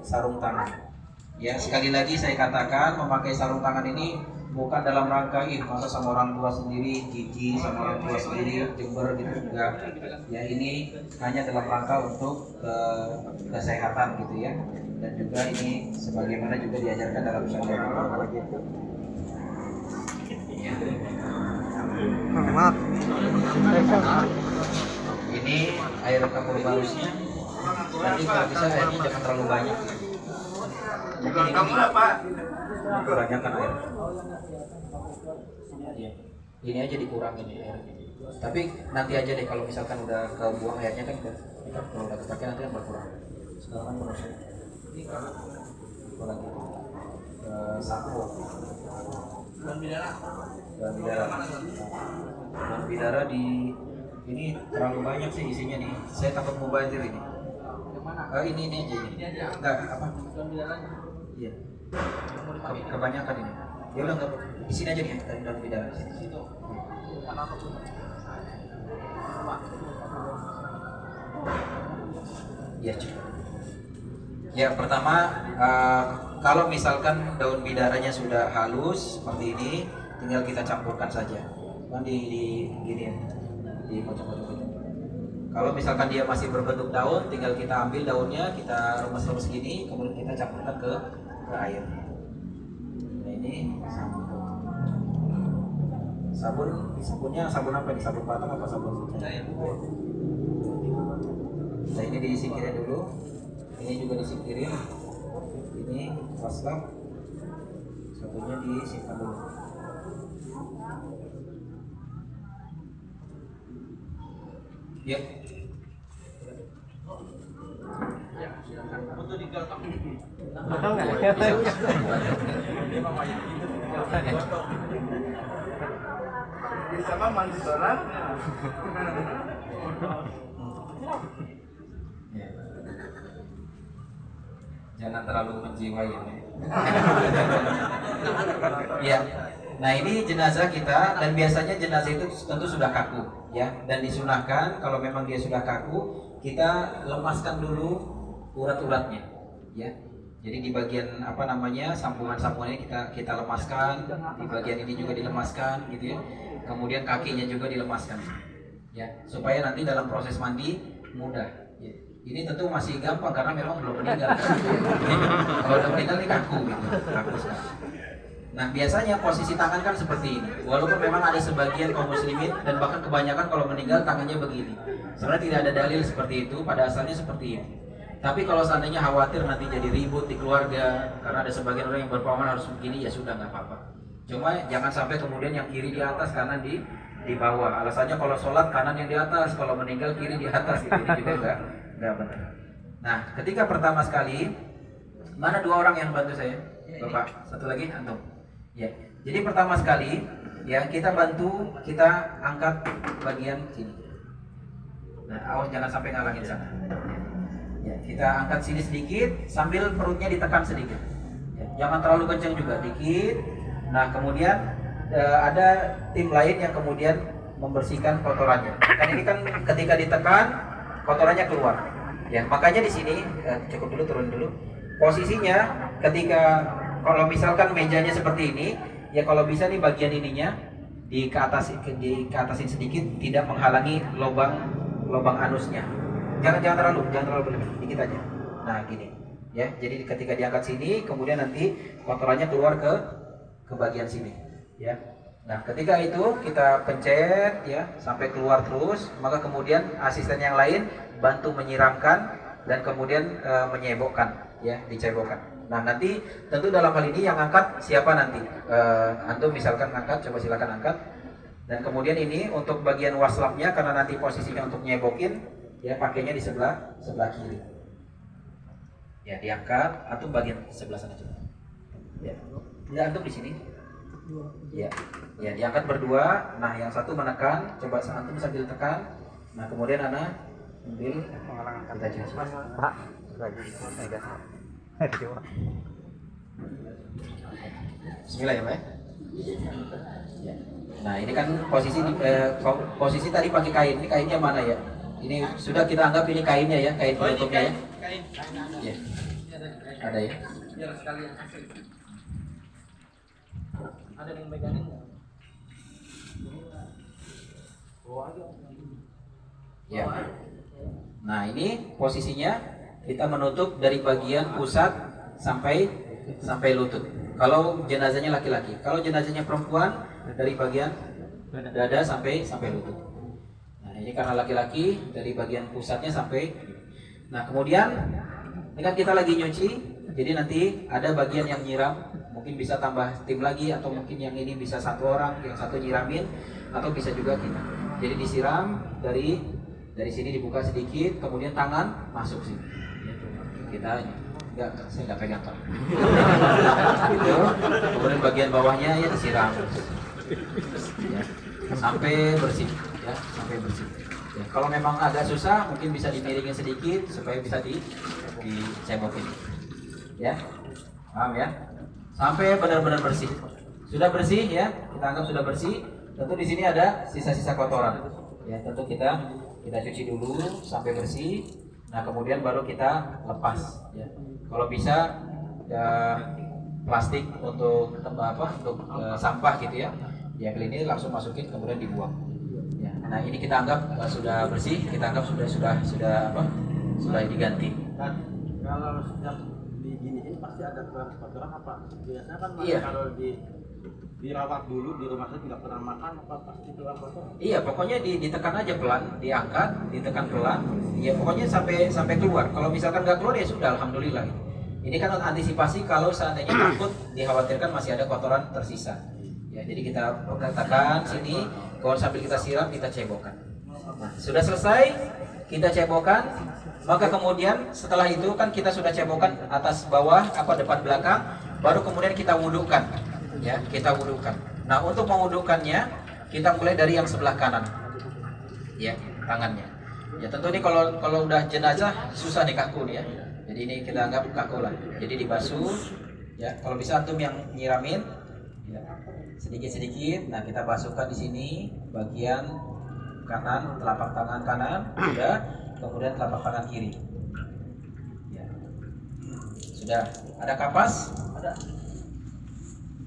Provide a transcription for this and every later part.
sarung tangan. Ya, sekali lagi saya katakan memakai sarung tangan ini bukan dalam rangka masa sama orang tua sendiri, gigi sama orang tua sendiri, Jember gitu enggak. Ya, ini hanya dalam rangka untuk kesehatan gitu ya. Dan juga ini sebagaimana juga diajarkan dalam syariat. Ya. Ini air kapur barusnya. Nanti kalau bisa airnya jangan terlalu banyak. Mungkin ini kurangkan air. Ya. Ini aja dikurangin ya airnya. Tapi nanti aja deh kalau misalkan udah kebuang airnya kan kalau udah kepake nanti kan berkurang. Sekarang kan proses. Ini apa lagi? Sampo. Dan bidara di ini terlalu banyak sih isinya nih. Saya takut mubazir ini. Ini aja ini. Enggak apa? Iya. Kebanyakan ini. Ya udah enggak di sini aja nih dalam bidara. Situ. Ya cukup. Ya pertama kalau misalkan daun bidaranya sudah halus seperti ini, tinggal kita campurkan saja. Kan di gini di kocok-kocok itu. Kalau misalkan dia masih berbentuk daun, tinggal kita ambil daunnya, kita remes-remes gini, kemudian kita campurkan ke air. Nah ini sabunnya sabun apa nih? Sabun patang apa sabun cair? Nah ini disingkirin dulu, ini juga disingkirin, ini waslap, satunya disimpan dulu. Ya. Untuk digalak. Sama mandi barang. Jangan terlalu menjiwai ini. Ya. Nah ini jenazah kita, dan biasanya jenazah itu tentu sudah kaku ya, dan disunahkan kalau memang dia sudah kaku kita lemaskan dulu urat-uratnya ya. Jadi di bagian sambungan-sambungannya kita lemaskan, di bagian ini juga dilemaskan gitu ya. Kemudian kakinya juga dilemaskan ya, supaya nanti dalam proses mandi mudah ya. Ini tentu masih gampang karena memang belum meninggal. Kalau udah meninggal ini kaku gitu, kaku sekali. Nah biasanya posisi tangan kan seperti ini. Walaupun memang ada sebagian kaum muslimin dan bahkan kebanyakan kalau meninggal tangannya begini. Sebenarnya tidak ada dalil seperti itu, pada asalnya seperti ini. Tapi kalau seandainya khawatir nanti jadi ribut di keluarga karena ada sebagian orang yang berpahaman harus begini, ya sudah nggak apa-apa. Cuma jangan sampai kemudian yang kiri di atas, kanan di bawah. Alasannya kalau sholat kanan yang di atas, kalau meninggal kiri di atas, ini juga nggak benar. Nah ketika pertama sekali, mana dua orang yang bantu saya? Bapak, satu lagi antum. Ya, jadi pertama sekali ya kita bantu, kita angkat bagian sini. Nah, awas jangan sampai ngalangin sana. Ya, kita angkat sini sedikit sambil perutnya ditekan sedikit. Ya, jangan terlalu kencang juga, dikit. Nah, kemudian ada tim lain yang kemudian membersihkan kotorannya. Kan ini kan ketika ditekan kotorannya keluar. Ya, makanya di sini cukup dulu, turun dulu. Posisinya ketika kalau misalkan mejanya seperti ini, ya kalau bisa nih bagian ininya keatasin sedikit, tidak menghalangi lubang anusnya. Jangan terlalu berlebihan, dikit aja. Nah gini, ya. Jadi ketika diangkat sini, kemudian nanti kotorannya keluar ke bagian sini, ya. Nah ketika itu kita pencet, ya, sampai keluar terus, maka kemudian asisten yang lain bantu menyiramkan dan kemudian menyebokkan, ya, dicebokkan. Nah nanti tentu dalam hal ini yang angkat siapa nanti? Antum misalkan angkat, coba silakan angkat. Dan kemudian ini untuk bagian waslapnya, karena nanti posisinya untuk nyebokin, ya pakainya di sebelah kiri. Ya diangkat, antum bagian sebelah sana coba. Ya, enggak antum di sini. Ya, diangkat berdua. Nah yang satu menekan, coba antum sambil tekan. Nah kemudian ana ambil kita jelas. Pak, lagi Bismillah ya Pak. Ya. Nah ini kan posisi tadi pakai kain. Ini kainnya mana ya? Ini sudah kita anggap ini kainnya ya, kain Oh, ini penutupnya ya. kain. Ya. Ada ya. Biar sekalian kasih. Ada yang megangin nggak? Ya. Nah, ini posisinya kita menutup dari bagian pusat sampai lutut. Kalau jenazahnya laki-laki, kalau jenazahnya perempuan dari bagian dada sampai lutut. Nah, ini karena laki-laki dari bagian pusatnya sampai. Nah, kemudian ini kan kita lagi nyuci, jadi nanti ada bagian yang nyiram, mungkin bisa tambah tim lagi atau mungkin yang ini bisa satu orang, yang satu nyiramin atau bisa juga kita. Jadi disiram dari sini dibuka sedikit, kemudian tangan masuk sini. Kita saya nggak pegang Pak. Gitu. Kemudian bagian bawahnya ya disiram. Ya, sampai bersih, ya, sampai bersih. Ya, kalau memang agak susah, mungkin bisa dimiringin sedikit supaya bisa dicebokin. Ya, paham ya? Sampai benar-benar bersih. Sudah bersih ya, kita anggap sudah bersih. Tentu di sini ada sisa-sisa kotoran. Ya, tentu kita cuci dulu sampai bersih. Nah, kemudian baru kita lepas. Ya. Kalau bisa ya, plastik untuk sampah gitu ya. Diambil ini langsung masukin kemudian dibuang. Ya. Nah, ini kita anggap sudah bersih. Kita anggap sudah diganti. Dan kalau setiap diginiin pasti ada kotoran apa? Biasanya kan Iya. kalau dirawat dulu di rumah sakit nggak pernah makan apa pasti keluar kotoran? Iya, pokoknya ditekan aja pelan, diangkat, ditekan pelan. Ya pokoknya sampai keluar. Kalau misalkan nggak keluar ya sudah, alhamdulillah. Ini kan antisipasi kalau seandainya takut dikhawatirkan masih ada kotoran tersisa. Ya, jadi kita tekan sini, kalau sambil kita siram, kita cebokkan. Nah, sudah selesai, kita cebokkan. Maka kemudian setelah itu kan kita sudah cebokkan atas bawah, depan belakang, baru kemudian kita wudukan. Ya, kita wudukan. Nah, untuk mewudukannya, kita mulai dari yang sebelah kanan. Ya, tangannya. Ya, tentu ini kalau udah jenazah susah nih kaku nih ya. Jadi ini kita anggap kaku lah. Jadi dibasuh. Ya, kalau bisa antum yang nyiramin, ya, sedikit-sedikit. Nah, kita basuhkan di sini bagian kanan, telapak tangan kanan, sudah. Kemudian telapak tangan kiri. Ya. Sudah. Ada kapas? Ada.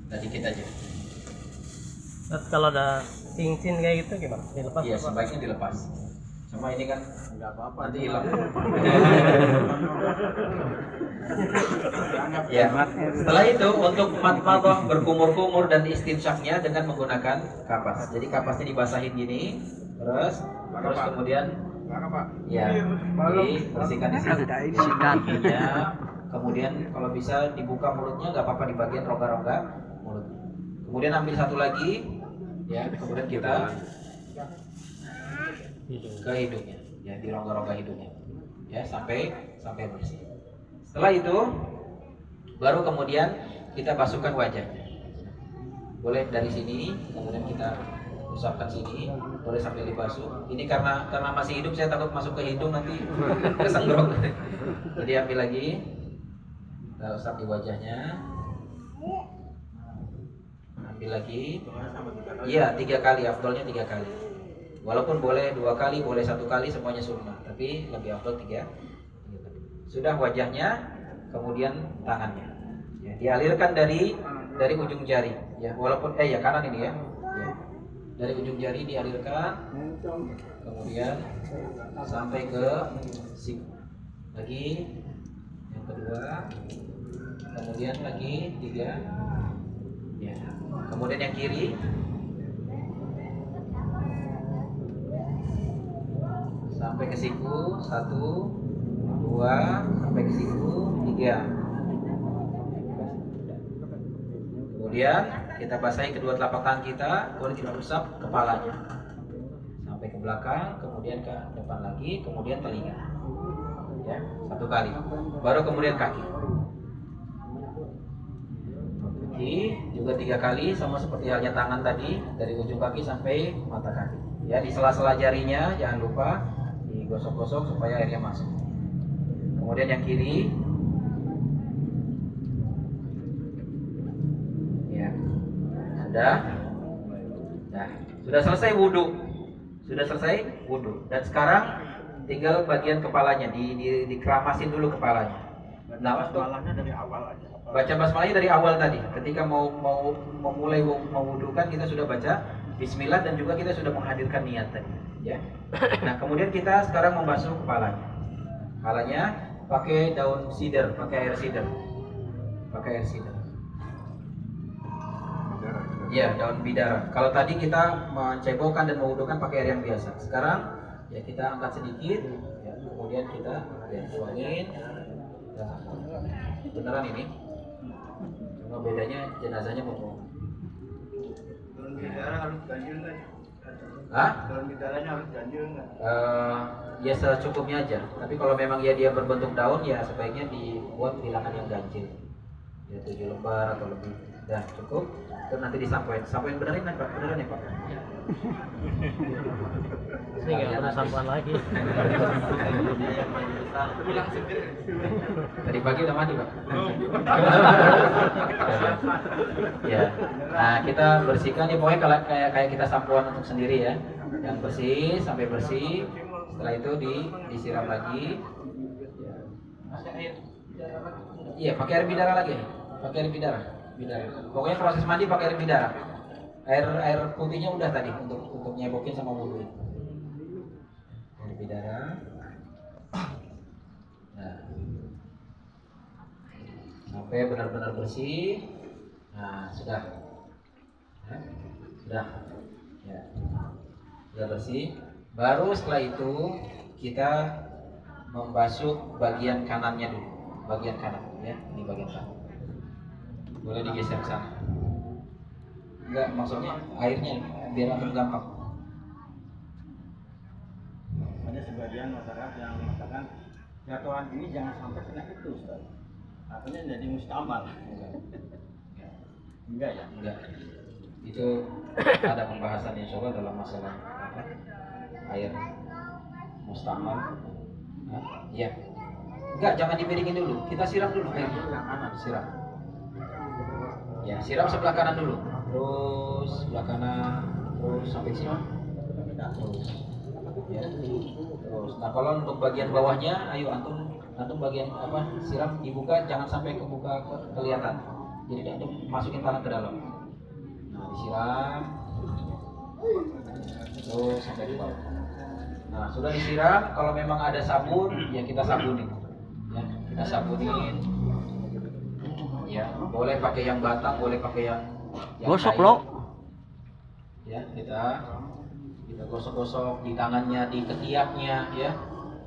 Nah, dikit aja. Terus kalau ada cincin kayak gitu gimana? Dilepas? Iya, apa? sebaiknya dilepas. Cuma ini kan Nggak apa-apa. nanti hilang. Ya. Setelah itu untuk madmadah berkumur-kumur dan istinsyaknya dengan menggunakan kapas. Jadi kapasnya dibasahin gini, terus kemudian ya dibersihkan di sini. Ya. Kemudian kalau bisa dibuka mulutnya, nggak apa-apa di bagian rongga-rongga mulut. Kemudian ambil satu lagi, ya. Kemudian kita ke hidungnya, ya, di rongga-rongga hidungnya, ya, sampai bersih. Setelah itu baru kemudian kita basuhkan wajahnya. Boleh dari sini, kemudian kita usapkan sini, boleh sambil dibasuh. Ini karena masih hidup, saya takut masuk ke hidung nanti kesenggok. Jadi ambil lagi, kita usap di wajahnya. Ambil lagi. Iya, 3 kali, afdolnya 3 kali. Walaupun boleh 2 kali, boleh 1 kali, semuanya sunnah. Tapi lebih afdol 3 kali. Sudah wajahnya, kemudian tangannya. Ya, dialirkan dari ujung jari. Ya, walaupun ya kanan ini ya. Ya. Dari ujung jari dialirkan, kemudian sampai ke siku. Lagi yang kedua, kemudian lagi 3. Ya. Kemudian yang kiri. Sampai ke siku, 1, 2, sampai ke siku, 3. Kemudian kita basahi kedua telapak tangan kita, kemudian kita usap kepalanya sampai ke belakang, kemudian ke depan lagi, kemudian telinga. Ya, 1 kali. Baru kemudian kaki. Kaki juga 3 kali, sama seperti halnya tangan tadi, dari ujung kaki sampai mata kaki. Ya, di sela-sela jarinya jangan lupa digosok-gosok supaya airnya masuk. Kemudian yang kiri. Ya. Sudah. Nah, sudah selesai wudhu. Dan sekarang tinggal bagian kepalanya dikeramasin dulu kepalanya. Nah, untuk Malahnya dari awal aja. baca basmalahnya dari awal tadi. Ketika mau memulai mewudukan, kita sudah baca Bismillah dan juga kita sudah menghadirkan niat tadi, ya. Nah, kemudian kita sekarang membasuh kepalanya. Kepalanya pakai daun sidr, pakai air sidr, pakai air sidr. Ya, daun bidara. Kalau tadi kita mencebokkan dan mewudukan pakai air yang biasa. Sekarang ya kita angkat sedikit, ya, kemudian kita tuangin. Beneran ini. Cuma bedanya jenazahnya mau. Daun bidara harus ganjil nggak? Hah? Daun bidaranya harus ganjil nggak? Ya secukupnya aja. Tapi kalau memang ya dia berbentuk daun, ya sebaiknya dibuat bilangan yang ganjil. Ya 7 lembar atau lebih. Dah cukup. Terus nanti disampaikan benerin kan Pak? Beneran ya Pak? Ini nggak ada sampan lagi. Tadi pagi udah mandi Pak? Ya. Nah kita bersihkan ya, pokoknya kalau kayak kita sampoan untuk sendiri ya. Yang bersih sampai bersih. Setelah itu disiram lagi. Iya, pakai air bidara lagi. Pakai air bidara. Pokoknya proses mandi pakai air bidara. Air putihnya udah tadi untuk nyebokin sama wudhu. Air bidara. Nah, sampai benar-benar bersih. Nah, sudah. Sudah. Ya. Sudah bersih. Baru setelah itu kita membasuh bagian kanannya dulu. Bagian kanan ya, ini bagian kanan. Boleh digeser ke sana. Enggak, maksudnya airnya biar antum gampang. Ada sebagian masyarakat yang mengatakan jatuhan ini jangan sampai kena itu, Ustaz. Artinya jadi mustamal. Enggak ya? Enggak. Itu ada pembahasan insyaallah dalam masalah apa? Air mustamal. Iya. Enggak, jangan dimiringin dulu. Kita siram dulu airnya. Kanan siram. Ya, siram sebelah kanan dulu. Terus sebelah kanan, terus sampai sini. Terus. Ya. Terus. Nah, kalau untuk bagian bawahnya, ayo antum bagian apa? Siram dibuka, jangan sampai kebuka kelihatan. Jadi antum masukin tangan ke dalam. Nah, disiram. Terus sampai di bawah. Nah, sudah disiram, kalau memang ada sabun, ya kita sabunin. Ya, kita sabunin. Ya, boleh pakai yang batang, boleh pakai yang Gosok kayu. lo. Ya, kita gosok-gosok di tangannya, di ketiaknya, ya.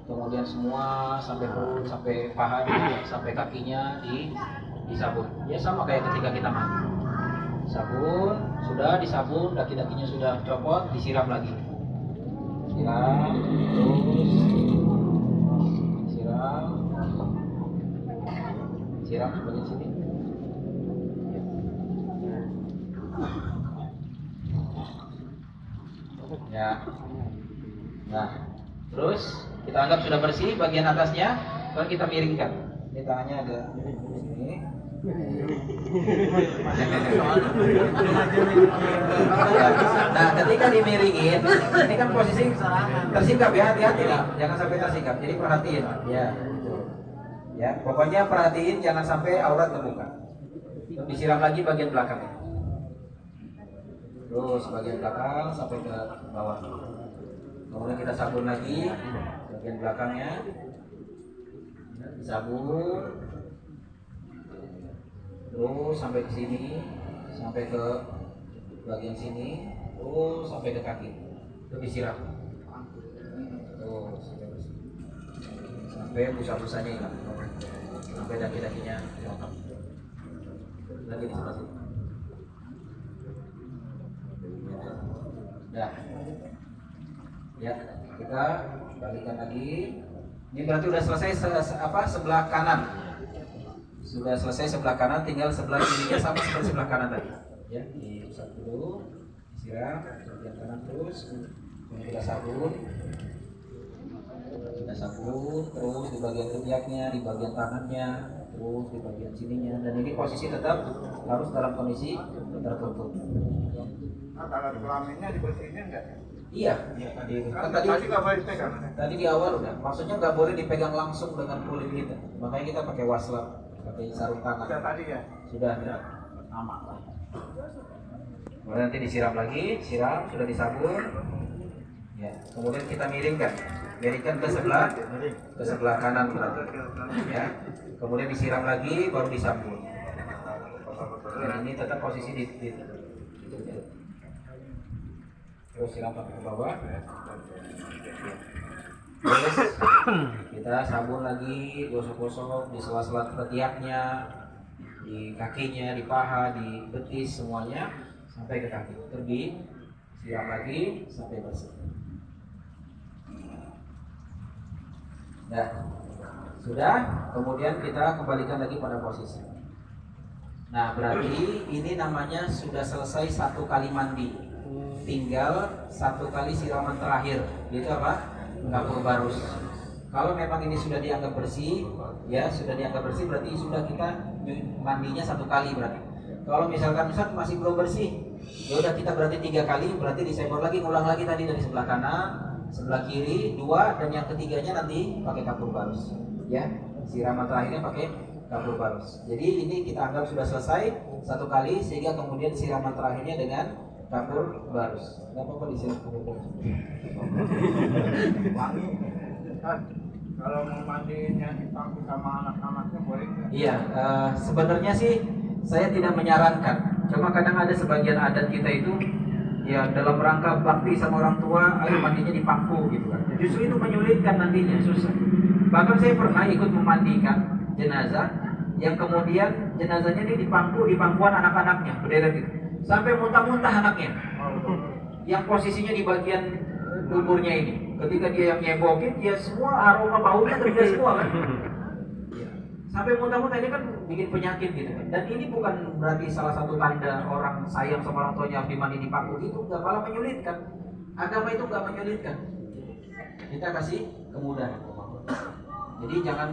Kemudian semua sampai perut, sampai pahanya, sampai kakinya disabun. Ya sama kayak ketika kita mandi. Sabun, sudah disabun, daki-dakinya sudah copot, disiram lagi. Siram, terus siram sebagian sini. Ya. Nah, terus kita anggap sudah bersih bagian atasnya, baru kita miringkan. Ini tangannya ada ini. Nah, ketika dimiringin, ini kan posisi tersingkap ya, hati-hati lah, jangan sampai tersingkap. Jadi perhatiin, ya. Ya, pokoknya perhatiin jangan sampai aurat terbuka. Terus disiram lagi bagian belakangnya. Terus bagian belakang sampai ke bawah. Kemudian kita sabun lagi bagian belakangnya. Sabun. Terus sampai ke sini, sampai ke bagian sini, terus sampai ke kaki. Terus disiram. Terus sampai busa-busanya hilang. Sampai daki-dakinya hilang. Lagi di sebelah sini. Dah. Ya, kita balikan lagi. Ini berarti udah selesai sebelah kanan. Sudah selesai sebelah kanan, tinggal sebelah kirinya sama seperti sebelah kanan tadi. Ya, diusap dulu, disiram, bagian kanan terus, kemudian kita sabun. Kita sabun, terus di bagian ketiaknya, di bagian tangannya, terus di bagian sininya. Dan ini posisi tetap harus dalam kondisi tertutup. Nah, kalau kelaminnya dibersihin enggak? Iya. Kan Tadi tadi nggak boleh dipegang. tadi di awal udah. Maksudnya nggak boleh dipegang langsung dengan kulit kita. Makanya kita pakai waslam, pakai sarung tangan. Sudah tadi ya. Sudah. Sama lah. Kemudian nanti disiram lagi, siram, sudah disabun. Ya, kemudian kita miringkan ke sebelah kanan berarti. Ya, kemudian disiram lagi, baru disabun. Dan ini tetap posisi di terus siram sampai ke bawah. Terus kita sabun lagi, gosok-gosok di sela-sela ketiaknya, di kakinya, di paha, di betis semuanya sampai ke kaki. Terus disiram lagi sampai bersih. Nah, sudah. Kemudian kita kembalikan lagi pada posisi. Nah, berarti ini namanya sudah selesai satu kali mandi. Tinggal satu kali siraman terakhir. Itu apa? Kapur barus. Kalau memang ini sudah dianggap bersih, ya sudah dianggap bersih berarti sudah kita mandinya satu kali berarti. Kalau misalkan masih belum bersih, ya udah kita berarti 3 kali, berarti disebor lagi, ulang lagi tadi dari sebelah kanan, sebelah kiri 2, dan yang ketiganya nanti pakai kapur barus. Ya, siraman terakhirnya pakai kapur barus. Jadi ini kita anggap sudah selesai satu kali, sehingga kemudian siraman terakhirnya dengan kapur barus. Nggak apa-apa disiram kapur barus. Wangi. Kan kalau mau mandinya dipakai sama anak-anaknya boleh nggak? Iya, sebenarnya sih saya tidak menyarankan. Cuma kadang ada sebagian adat kita itu ya dalam rangka bakti sama orang tua, ayo mandinya di pangku gitu kan. Justru itu menyulitkan nantinya, susah. Bahkan saya pernah ikut memandikan jenazah yang kemudian jenazahnya ini di pangkuan anak-anaknya berderet gitu. Sampai muntah-muntah anaknya. Yang posisinya di bagian tubuhnya ini. Ketika dia yang nyebokin, ya semua aroma baunya terlihat semua kan. Sampai muntah-muntah, ini kan bikin penyakit gitu kan. Dan ini bukan berarti salah satu tanda orang sayang sama orang tuanya harus dimandi di pangku, itu nggak, malah menyulitkan. Agama itu nggak menyulitkan. Kita kasih kemudahan. Jadi jangan,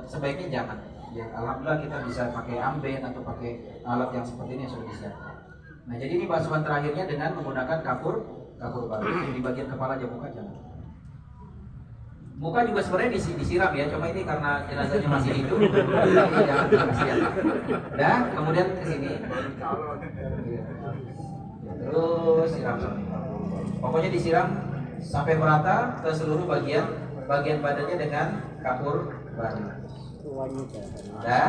sebaiknya jangan. Ya, alhamdulillah kita bisa pakai amben atau pakai alat yang seperti ini yang sudah disiapkan. Nah, jadi ini basuhan terakhirnya dengan menggunakan kapur barus. Di bagian kepala aja, muka jangan. Muka juga sebenarnya disiram ya, cuma ini karena jenazahnya masih hidup, jangan kasihan. Dah, kemudian ke sini. Terus siram. Pokoknya disiram sampai merata ke seluruh bagian badannya dengan kapur barus. Dah.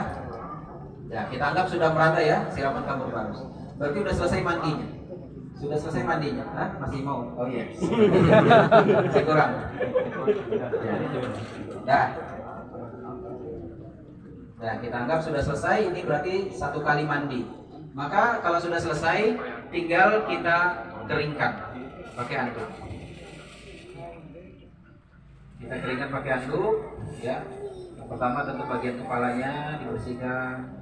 Ya, kita anggap sudah merata ya siraman kapur barus. Berarti sudah selesai mandinya. Sudah selesai mandinya? Hah? Masih mau? Oh iya. Masih kurang. Dah. Nah, kita anggap sudah selesai. Ini berarti satu kali mandi. Maka kalau sudah selesai, tinggal kita keringkan pakai anduk. Kita keringkan pakai anduk, ya. Yang pertama tentu bagian kepalanya dibersihkan.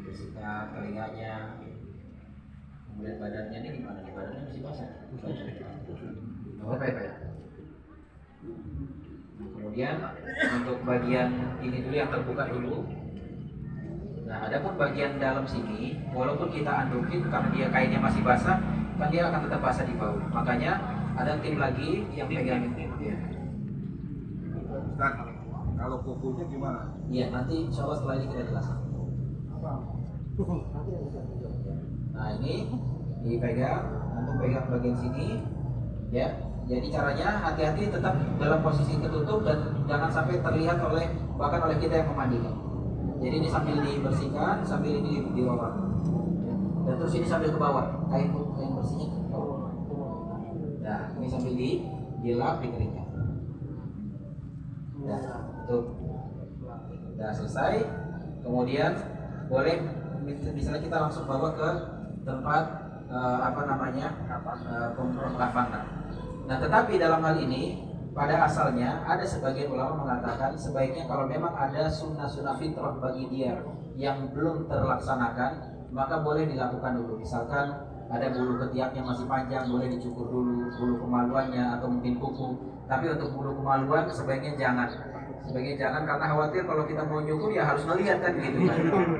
Bersihkan telinganya, kemudian badannya ini gimana? Badannya masih basah. Apa ya? Kemudian untuk bagian ini dulu yang terbuka dulu. Nah, adapun bagian dalam sini, walaupun kita andukin karena dia kainnya masih basah, kan dia akan tetap basah di bawah. Makanya ada tim lagi yang pegang itu. Ya. Kalau kukunya gimana? Iya, nanti insya Allah setelah ini kita jelaskan. Nah, ini dipegang, untuk pegang bagian sini, ya. Jadi caranya hati-hati tetap dalam posisi ketutup dan jangan sampai terlihat bahkan oleh kita yang memandikan. Jadi ini sambil dibersihkan, sambil ini dirobak. Dan terus ini sambil ke bawah, kain bersihnya ke bawah. Nah, ini sambil dilap, dikeringkan. Nah, itu udah selesai. Kemudian boleh misalnya kita langsung bawa ke tempat pemakaman. Nah, tetapi dalam hal ini pada asalnya ada sebagian ulama mengatakan sebaiknya kalau memang ada sunnah-sunnah fitrah bagi dia yang belum terlaksanakan, maka boleh dilakukan dulu. Misalkan ada bulu ketiaknya masih panjang, boleh dicukur dulu bulu kemaluannya atau mungkin kuku. Tapi untuk bulu kemaluan sebaiknya jangan. sebagai jangan karena khawatir kalau kita mau nyukur ya harus melihat kan gitu kan.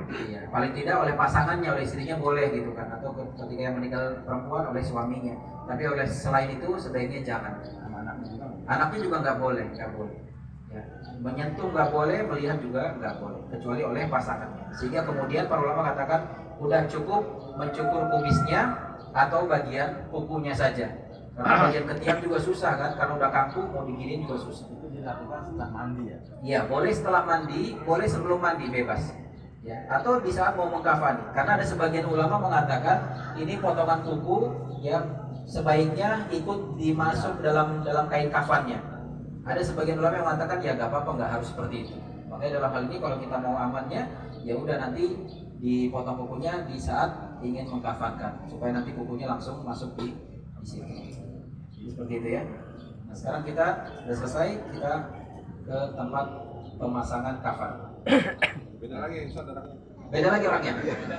Iya, paling tidak oleh pasangannya, oleh istrinya boleh gitu kan, atau ketika yang meninggal perempuan oleh suaminya. Tapi oleh selain itu sebaiknya jangan. Anaknya juga nggak boleh, nggak boleh. Ya, menyentuh nggak boleh, melihat juga nggak boleh, kecuali oleh pasangannya. Sehingga kemudian para ulama katakan udah cukup mencukur kumisnya atau bagian kukunya saja. Karena bagian ketiak juga susah kan, karena udah kaku mau diginiin juga susah. Itu dilakukan setelah mandi ya. Iya, boleh setelah mandi, boleh sebelum mandi bebas. Ya, atau di saat mau mengkafani. Karena ada sebagian ulama mengatakan ini potongan kuku yang sebaiknya ikut dimasuk dalam kain kafannya. Ada sebagian ulama yang mengatakan ya gak apa-apa, nggak harus seperti itu. Makanya dalam hal ini kalau kita mau amannya, ya udah nanti dipotong kukunya di saat ingin mengkafankan, supaya nanti kukunya langsung masuk di sini. Seperti itu ya. Nah, sekarang kita sudah selesai, kita ke tempat pemasangan kafan. Beda lagi, Beda lagi orangnya.